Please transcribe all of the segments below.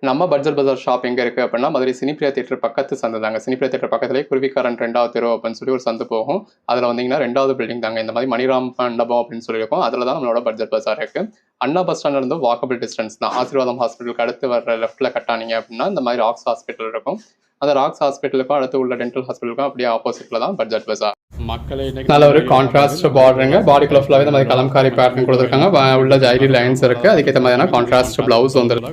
நம்ம பட்ஜெட் பஜார் ஷாப் எங்கே இருக்குது அப்படின்னா மதுரை சினிப்பிரியா தியேட்டர் பக்கத்து சந்து தாங்க. சினிப்பிரியா தியேட்டர் பக்கத்துலேயே குருவிக்காரன் 2வது தெரு அப்படின்னு சொல்லி ஒரு சந்து போகும். அதில் வந்தீங்கன்னா 2வது பில்டிங் தாங்க. இந்த மாதிரி மணிராம் மண்டபம் அப்படின்னு சொல்லியிருக்கோம். அதில் தான் நம்மளோட பட்ஜெட் பஜார் இருக்குது. அண்ணா பஸ் ஸ்டாண்ட்ல இருந்து வாக்கபிள் டிஸ்டன்ஸ் தான். ஆசீர்வாதம் ஹாஸ்பிட்டலுக்கு அடுத்து வர லெஃப்ட்டில் கட்டானீங்க அப்படின்னா இந்த மாதிரி ராக்ஸ் ஹாஸ்பிட்டல் இருக்கும். அந்த ராக்ஸ் ஹாஸ்பிட்டலுக்கும் அடுத்து உள்ள டென்டல் ஹாஸ்பிட்டலுக்கும் அப்படியே ஆப்போசிட்டில் தான் பட்ஜெட் பஜார். மக்களை நல்ல ஒரு கான்ட்ராஸ்ட் பார்டருங்க. பாடிக்குள்ள ஃபுல்லாவே இந்த மாதிரி கலம்காரி பேட்டர்ன் கொடுத்துருக்காங்க. உள்ள ஜைரி லைன்ஸ் இருக்கு. அதுக்கேற்ற மாதிரியான கான்ட்ராஸ்ட் பிளவுஸ் வந்துருக்கு.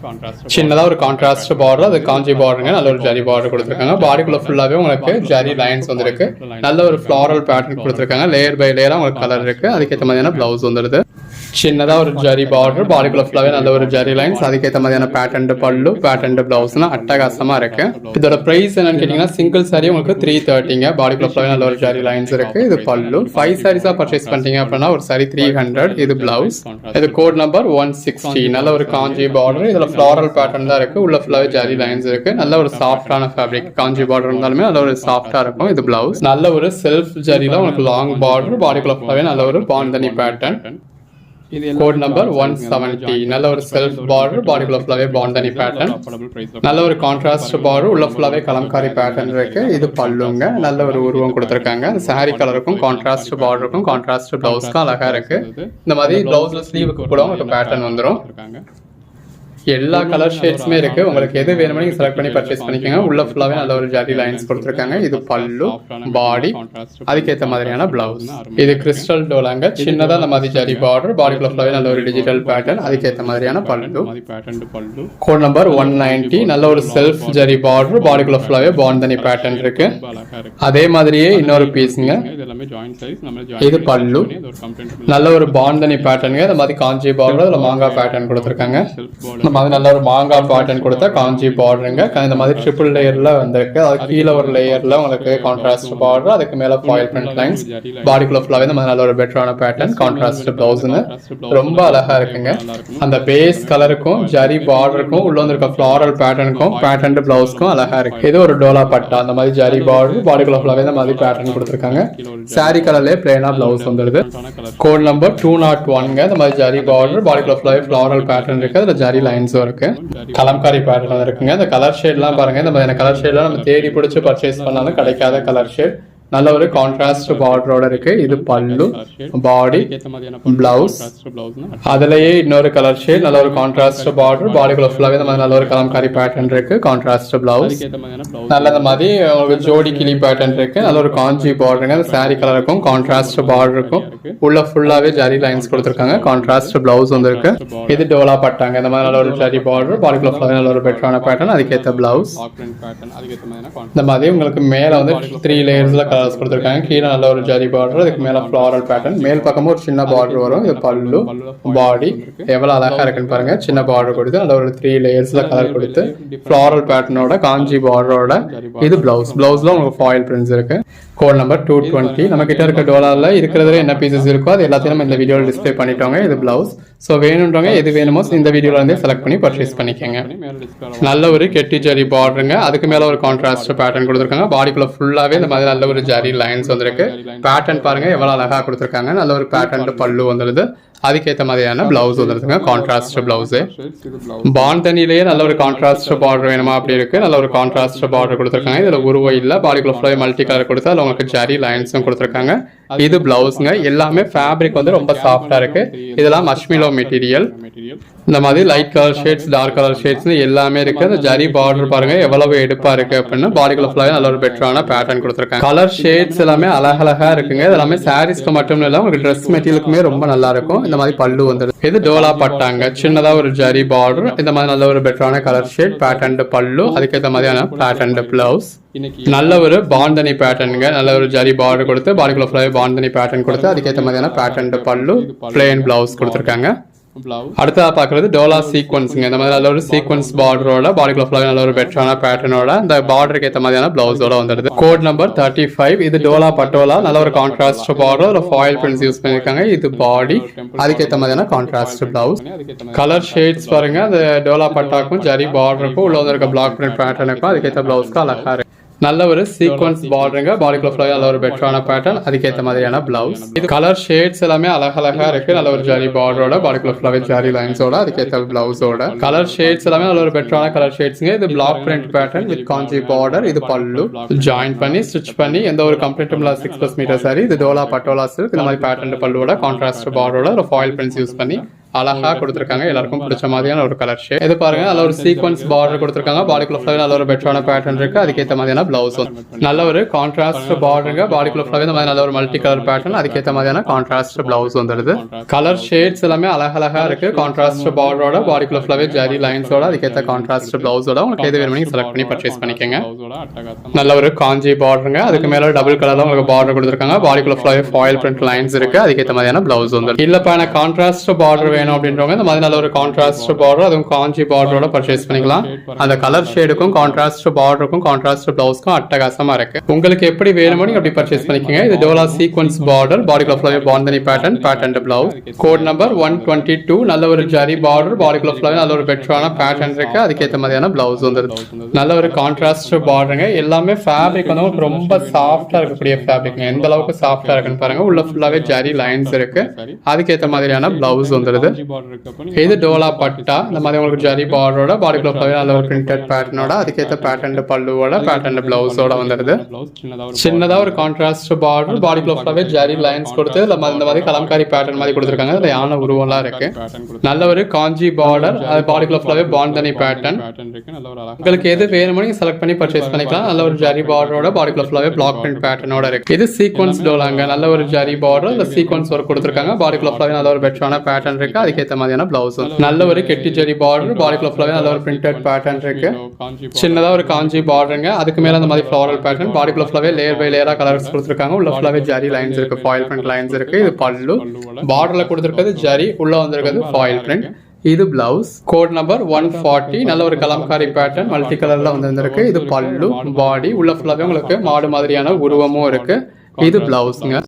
சின்னதா ஒரு கான்ட்ராஸ்ட் பார்டர், அது காஞ்சி பார்டருங்க. நல்ல ஒரு ஜரி பார்டர் கொடுத்துருக்காங்க. பாடிக்குள்ள ஃபுல்லாவே உங்களுக்கு ஜரி லைன்ஸ் வந்துருக்கு. நல்ல ஒரு ஃபிளாரல் பேட்டர்ன் கொடுத்துருக்காங்க. லேயர் பை லேயரா உங்களுக்கு கலர் இருக்கு. அதுக்கேற்ற மாதிரியான பிளவுஸ் வந்துருது. சின்னதா ஒரு ஜரி பார்டர், பாடிக்குள்ள ஃபுல்லாவே நல்ல ஒரு ஜரி லைன்ஸ், அதுக்கேற்ற மாதிரியான பேட்டர்ன் பல்லு, பேட்டர்ன் பிளவுஸ்னா அட்டகாசமா இருக்கு. இதோட பிரைஸ் என்னன்னு கேட்டீங்கன்னா சிங்கிள் சாரி உங்களுக்கு 330ங்க. பாடிக்குள்ள ஃபுல்லாவே நல்ல ஒரு ஜரி லைன்ஸ் இருக்கு. இது பல்லு. 5 சாரீஸா பர்ச்சேஸ் பண்ணிட்டீங்க அப்படின்னா ஒரு சாரி 300. இது பிளவுஸ். இது கோட் நம்பர் 160. நல்ல ஒரு காஞ்சி பார்டர். இதுல ஃபிளாரல் பேட்டர்ன் தான் இருக்கு. உள்ள ஃபுல்லாவே ஜரி லைன்ஸ் இருக்கு. நல்ல ஒரு சாஃப்டான ஃபேப்ரிக். காஞ்சி பார்டர் இருந்தாலுமே நல்ல ஒரு சாஃப்டா இருக்கும். இது பிளவுஸ். நல்ல ஒரு செல்ஃப் ஜரியில உங்களுக்கு லாங் பார்டர். பாடிக்குள்ள ஃபுல்லாவே நல்ல ஒரு பாந்தனி பேட்டர்ன். Code number 170. நல்ல ஒரு செல்ஃப் பார்டர், பாடிக்குள்ள ஃபுல்லாவே பாண்டனி பேட்டர்ன். நல்ல ஒரு கான்ட்ராஸ்ட் பார்டர், உள்ள ஃபுல்லாவே கலம்காரி பேட்டர்ன் இருக்கு. இது பல்லுங்க. நல்ல ஒரு உருவம் கொடுத்துருக்காங்க. சாரி கலருக்கும் கான்ட்ராஸ்ட் பார்டருக்கும் கான்ட்ராஸ்ட் பிளவுஸ்க்கும் அழகா இருக்கு. இந்த மாதிரி பிளவுஸ்ல ஸ்லீவுக்கு கூட உங்களுக்கு பேட்டர்ன் வந்துடும். எல்லா கலர் ஷேட்ஸுமே இருக்கு. உங்களுக்கு எது வேணுமோ நீங்க செலக்ட் பண்ணி பர்ச்சேஸ் பண்ணிக்கோங்க. உள்ள ஃபுல்லாவே நல்ல ஒரு ஜரி லைன்ஸ் கொடுத்துருக்காங்க. இது பல்லு, பாடி, அதுக்கேற்ற மாதிரியான பிளவுஸ். இது கிறிஸ்டல் டோலாங்க. சின்னதா இந்த மாதிரி ஜரி பார்டர், பாடிக்குள்ள ஃபுல்லாவே நல்ல ஒரு டிஜிட்டல் பேட்டர்ன், அதுக்கேற்ற மாதிரியான பல்லு. Code number 190. நல்ல ஒரு செல்ஃப் ஜரி பார்டர், பாடிக்குள்ள ஃபுல்லாவே பாண்டனி பேட்டர்ன் இருக்கு. அதே மாதிரியே இன்னொரு பீஸுங்க. இது பல்லு. நல்ல ஒரு பாண்டனி பேட்டர்னுங்க. இந்த மாதிரி காஞ்சி பார்டர், அதுல மாங்காய் பேட்டர்ன் கொடுத்துருக்காங்க. அது நல்ல ஒரு மாங்காய் பேட்டர்ன் கொடுத்த காஞ்சி பார்டருங்க. இந்த மாதிரி ட்ரிபிள் லேயர்ல வந்திருக்கு. அது கீழே ஒரு லேயர்ல உங்களுக்கு கான்ட்ராஸ்ட் பார்டர், அதுக்கு மேல ஃபாயில் பிரிண்ட் லைன்ஸ். பாடிக்குள்ள ஃபுல்லாவே இந்த மாதிரி நல்ல ஒரு பெட்டரான பேட்டர்ன், கான்ட்ராஸ்ட் பிளவுஸ்னு ரொம்ப அழகா இருக்குங்க. அந்த பேஸ் கலருக்கும் ஜரி பார்டருக்கும் உள்ள வந்திருக்க ஃபிளாரல் பேட்டர்னுக்கும் பேட்டர்ன் பிளவுஸ்க்கும் அழகா இருக்கு. இது ஒரு டோலா பட்டா. அந்த மாதிரி ஜரி பார்டர், பாடிக்குள்ள ஃபுல்லாவே இந்த மாதிரி பேட்டர்ன் கொடுத்துருக்காங்க. சாரி கலர்லயே பிளேனா பிளவுஸ் வந்துருது. கோட் நம்பர் 201ங்க. இந்த மாதிரி ஜரி பார்டர், பாடிக்குள்ள ஃபுல்லாவே ஃபிளாரல் பேட்டர்ன் இருக்கு. அதுல ஜரி லைன்ஸும் இருக்கு. கலம்காரி பேட்டர்ன் இருக்குங்க. இந்த கலர் ஷேட்லாம் பாருங்க. இந்த மாதிரி கலர் ஷேட்லாம் நம்ம தேடி பிடிச்சு பர்ச்சேஸ் பண்ணாலும் கிடைக்காத கலர் ஷேட். நல்ல ஒரு கான்ட்ராஸ்ட் பார்டரோட இருக்கு. இது பல்லு, பாடி, பிளவுஸ். அதுலயே இன்னொரு கலர் ஷேட், நல்ல ஒரு கான்ட்ராஸ்ட் பார்டர், பாடிக்குள்ள ஃபுல்லாவே இந்த மாதிரி நல்ல ஒரு கலம்காரி பேட்டர்ன் இருக்கு. Contrast blouse. நல்ல இந்த மாதிரி உங்களுக்கு ஜோடி கிளி பேட்டர்ன் இருக்கு. நல்ல ஒரு காஞ்சி பார்டருங்க. சாரி கலருக்கும் கான்ட்ராஸ்ட் பார்டருக்கும் உள்ள ஃபுல்லாவே ஜரி லைன்ஸ் கொடுத்துருக்காங்க. கான்ட்ராஸ்ட் பிளவுஸ் வந்து இருக்கு. இது டோலா பட்டாங்க. இந்த மாதிரி நல்ல ஒரு ஜரி பார்டர், பாடிக்குள்ள ஃபுல்லாவே நல்ல ஒரு பெட்டரான பேட்டர்ன், அதுக்கேற்ற பிளவுஸ். இந்த மாதிரி உங்களுக்கு மேல வந்து 3 லேயர்ஸ்ல கொடுத்திருக்காங்க. கீழே நல்ல ஒரு ஜரி பார்டர், அதுக்கு மேல ஃபிளாரல் பேட்டர்ன், மேல் பக்கமும் ஒரு சின்ன பார்டர் வரும். இது பல்லு, பாடி. எவ்வளவு அழகா இருக்குன்னு பாருங்க. சின்ன பார்டர் கொடுத்து நல்ல ஒரு 3 லேயர்ஸ்ல கலர் கொடுத்து ஃபிளாரல் பேட்டர்னோட காஞ்சி பார்டரோட இது பிளவுஸ். பிளவுஸ்ல உங்களுக்கு ஃபாயில் பிரிண்ட்ஸ் இருக்கு. Code number 220. நம்ம கிட்ட இருக்க டோலார்ல இருக்கிறதுல என்ன பீசஸ் இருக்கோ அது எல்லாத்தையும் நம்ம இந்த வீடியோல டிஸ்ப்ளே பண்ணிட்டோங்க. இது பிளவுஸ். ஸோ வேணுன்றவங்க எது வேணுமோ இந்த வீடியோல இருந்தே செலக்ட் பண்ணி பர்ச்சேஸ் பண்ணிக்கோங்க. நல்ல ஒரு கெட்டி ஜரி பார்டருங்க. அதுக்கு மேல ஒரு கான்ட்ராஸ்ட் பேட்டர்ன் கொடுத்துருக்காங்க. பாடிக்குள்ள ஃபுல்லாவே இந்த மாதிரி நல்ல ஒரு ஜரி லைன்ஸ் வந்திருக்கு. பேட்டர்ன் பாருங்க எவ்வளவு அழகா கொடுத்துருக்காங்க. நல்ல ஒரு பேட்டர்ன் பல்லு வந்துருது. அதுக்கேற்ற மாதிரியான பிளவுஸ் வந்துருதுங்க. Contrast blouse. பாண்டனிலேயே நல்ல ஒரு கான்ட்ராஸ்ட் பார்டர் வேணுமா அப்படி இருக்கு. நல்ல ஒரு கான்ட்ராஸ்ட் பார்டர் கொடுத்துருக்காங்க. இதுல உருவம் இல்ல. பாடிக்குள்ள ஃபுல்லாவே மல்டி கலர் கொடுத்து அதுல உங்களுக்கு ஜரி லைன்ஸும் கொடுத்துருக்காங்க. இது பிளவுஸ்ங்க. எல்லாமே ஃபேப்ரிக் வந்து ரொம்ப சாஃப்டா இருக்கு. இதெல்லாம் மஷ்மிலோ மெட்டீரியல். இந்த மாதிரி light colour shades, dark colour shades எல்லாமே இருக்கு. அந்த ஜரி பார்டர் பாருங்க எவ்வளவு எடுப்பா இருக்கு அப்படின்னு. பாடிக்குள்ள ஃபுல்லாவே நல்ல ஒரு பெட்டரான பேட்டர்ன் கொடுத்துருக்காங்க. கலர் ஷேட்ஸ் எல்லாமே அழகழகா இருக்குங்க. இதெல்லாமே சாரீஸ்க்கு மட்டும் இல்ல, உங்களுக்கு ட்ரெஸ் மெட்டீரியலுக்குமே ரொம்ப நல்லா இருக்கும். இந்த மாதிரி பல்லு வந்துருது. இது டோலா பட்டாங்க. சின்னதா ஒரு ஜரி பார்டர், இந்த மாதிரி நல்ல ஒரு பெட்டரான கலர் ஷேட், பேட்டர்ன் பல்லு, அதுக்கேற்ற மாதிரியான பேட்டர்ன் பிளவுஸ். நல்ல ஒரு பாண்டனி பேட்டர்னுங்க. நல்ல ஒரு ஜரி பார்டர் கொடுத்து பாடிக்குள்ள ஃபுல்லாவே பாண்டனி பேட்டர்ன் கொடுத்து அதுக்கேற்ற மாதிரியான பேட்டர்ன் பல்லு, பிளேன் பிளவுஸ் கொடுத்துருக்காங்க. அடுத்ததா பாக்குறது டோலா சீக்வன்ஸ்ங்க. இந்த மாதிரி நல்ல ஒரு சீக்வன்ஸ் பார்டரோட பாடிக்குள்ள ஃபுல்லாவே நல்ல ஒரு பெட்டரான பேட்டர்னோட இந்த பார்டருக்கு ஏற்ற மாதிரியான பிளவுஸோட வந்துடுது. Code number 35. இது டோலா பட்டோலா. நல்ல ஒரு கான்ட்ராஸ்ட் பார்டர், ஒரு ஃபாயில் பிரிண்ட்ஸ் யூஸ் பண்ணிருக்காங்க. இது பாடி, அதுக்கேற்ற மாதிரியான கான்ட்ராஸ்ட் பிளவுஸ். கலர் ஷேட்ஸ் பாருங்க. அந்த டோலா பட்டாக்கும் ஜரி பார்டருக்கும் உள்ள இருக்க பிளாக் பிரிண்ட் பேட்டர்னுக்கும் அதுக்கேற்ற பிளவுஸ்க்கு அழகா இருக்கு. நல்ல ஒரு சீக்வன்ஸ் பார்டருங்க, பாடிக்குள்ள ஃபுல்லாவே நல்ல ஒரு பெட்டரான பேட்டர்ன், அதுக்கேற்ற மாதிரியான பிளவுஸ். இது கலர் ஷேட்ஸ் எல்லாமே அழகழகா இருக்கு. நல்ல ஒரு ஜரி பார்டரோட, பாடிக்குள்ள ஃபுல்லாவே ஜரி லைன்ஸோட, அதுக்கேற்ற பிளவுஸோட. கலர் ஷேட்ஸ் எல்லாமே நல்ல ஒரு பெட்டரான கலர் ஷேட்ஸ்ங்க. இது black print pattern with Kanchi border. இது பல்லு ஜாயின் பண்ணி ஸ்டிச் பண்ணி எந்த ஒரு கம்ப்ளீட்டும் 6+ மீட்டர் சாரி. இது டோலா பட்டோலா சில்க். இந்த மாதிரி பேட்டர்ன் பல்லுவோட கான்ட்ராஸ்ட் பார்டரோட ஒரு ஃபாயில் பிரிண்ட்ஸ் யூஸ் பண்ணி அழகா கொடுத்திருக்காங்க. எல்லாருக்கும் பிடிச்ச மாதிரியான ஒரு கலர் ஷேட். இது பாருங்க, நல்ல ஒரு சீக்வன்ஸ் பார்டர் கொடுத்திருக்காங்க. பாடிக்குள்ள ஃபுல்லாவே நல்ல ஒரு பெட்டரான பேட்டர்ன் இருக்கு. அதுக்கேற்ற மாதிரியான பிளவுஸ். நல்ல ஒரு கான்ட்ராஸ்ட் பார்டருங்க. பாடிக்குள்ள ஃபுல்லாவே இந்த மாதிரி நல்ல ஒரு மல்டி கலர் பேட்டர்ன், அதுக்கேற்ற மாதிரியான கான்ட்ராஸ்ட் பிளவுஸ் வந்துடுது. கலர் ஷேட்ஸ் எல்லாமே அழகழகா இருக்கு. கான்ட்ராஸ்ட் பார்டரோட, பாடிக்குள்ள ஃபுல்லாவே ஜரி லைன்ஸோட, அதுக்கேற்ற கான்ட்ராஸ்ட் பிளவுஸோட உங்களுக்கு எது வேணுமோ செலக்ட் பண்ணி பர்ச்சேஸ் பண்ணிக்கங்க. நல்ல ஒரு காஞ்சி பார்டருங்க. அதுக்கு மேல டபுள் கலர்ல உங்களுக்கு பார்டர் கொடுத்திருக்காங்க. பாடிக்குள்ள ஃபுல்லாவே ஃபாயில் பிரிண்ட் லைன்ஸ் இருக்கு. அதுக்கேற்ற மாதிரியான பிளவுஸ் வந்து இல்லப்பா எனக்கு கான்ட்ராஸ்ட் பார்டர் வேணும் அப்படின்றவங்க இந்த மாதிரி நல்ல ஒரு கான்ட்ராஸ்ட் பார்டர், அதுவும் காஞ்சி பார்டரோட பர்ச்சேஸ் பண்ணிக்கலாம். அந்த கலர் ஷேடுக்கும் கான்ட்ராஸ்ட் பார்டருக்கும் கான்ட்ராஸ்ட் பிளவுஸ்க்கும் அட்டகாசமா இருக்கு. உங்களுக்கு எப்படி வேணுமோ நீங்க அப்படி பர்ச்சேஸ் பண்ணிக்கங்க. இது டோலா சீக்வன்ஸ் பார்டர், பாடிக்குள்ள ஃபுல்லாவே Bandhani pattern, pattern blouse. Code number 122. நல்ல ஒரு ஜரி பார்டர், பாடிக்குள்ள ஃபுல்லாவே நல்ல ஒரு பெட்டரான பேட்டர்ன் இருக்கு. அதுக்கேற்ற மாதிரியான பிளவுஸ் வந்துருது. நல்ல ஒரு கான்ட்ராஸ்ட் பார்டருங்க. எல்லாமே ஃபேப்ரிக் வந்து ரொம்ப சாஃப்டா இருக்கக்கூடிய ஃபேப்ரிக். எந்த அளவுக்கு சாஃப்டா இருக்குன்னு பாருங்க. உள்ள ஃபுல்லாவே ஜரி லைன்ஸ் இருக்கு. அதுக்கேற்ற மாதிரியான பிளவுஸ் வந்துருது. இது டோலா பட்டா. இந்த மாதிரி உங்களுக்கு ஜரி பார்டரோட, பாடிக்குள்ள ஃபுல்லாவே நல்ல ஒரு பிரிண்டட் பேட்டர்னோட, அதுக்கேற்ற பேட்டர்ன் பல்லுவோட, பேட்டர்ன் பிளவுஸோட வந்துருது. சின்னதா ஒரு கான்ட்ராஸ்ட் பார்டர், பாடிக்குள்ள ஃபுல்லாவே ஜரி லைன்ஸ் கொடுத்து இந்த மாதிரி கலம்காரி பேட்டர்ன் மாதிரி கொடுத்திருக்காங்க. அதுல யானை உருவம்லாம் இருக்கு. நல்ல ஒரு காஞ்சி பார்டர், அது பாடிக்குள்ள ஃபுல்லாவே பாந்தனி பேட்டர்ன். உங்களுக்கு எது வேணுமோ நீங்க செலக்ட் பண்ணி பர்ச்சேஸ் பண்ணிக்கலாம். நல்ல ஒரு ஜரி பார்டரோட, பாடிக்குள்ள ஃபுல்லாவே பிளாக் பிரிண்ட் பேட்டர்னோட இருக்கு. இது சீக்வன்ஸ் டோலாங்க. நல்ல ஒரு ஜரி பார்டர், இந்த சீக்வன்ஸ் ஒர்க் கொடுத்திருக்காங்க. பாடிக்குள்ள ஃபுல்லாவே நல்ல ஒரு பெட்டரான பேட்டர்ன் இருக்கு. அதுக்கேற்ற மாதிரியான பிளவுஸ். நல்ல ஒரு கெட்டி ஜரி பார்டர், பாடிக்குள்ள ஃபுல்லாவே நல்ல ஒரு பிரிண்டட் பேட்டர்ன் இருக்கு. சின்னதா ஒரு காஞ்சி பார்டருங்க. அதுக்கு மேல அந்த மாதிரி ஃப்ளாரல் பேட்டர்ன், பாடிக்குள்ள ஃபுல்லாவே லேயர் பை லேயரா கலர்ஸ் கொடுத்திருக்காங்க. உள்ள ஃபுல்லாவே ஜரி லைன்ஸ் இருக்கு, ஃபாயில் பிரிண்ட் லைன்ஸ் இருக்கு. இது பல்லு. பார்டர்ல கொடுத்திருக்கிறது ஜரி, உள்ள வந்திருக்கிறது ஃபாயில் பிரிண்ட். இது பிளவுஸ். Code number 140. நல்ல ஒரு கலம்காரி பேட்டர்ன், மல்டி கலர்ல வந்திருக்கு. இது பல்லு. பாடி உள்ள ஃபுல்லாவே உங்களுக்கு மாடு மாதிரியான உருவமும் இருக்கு. இது பிளவுஸ்ங்க.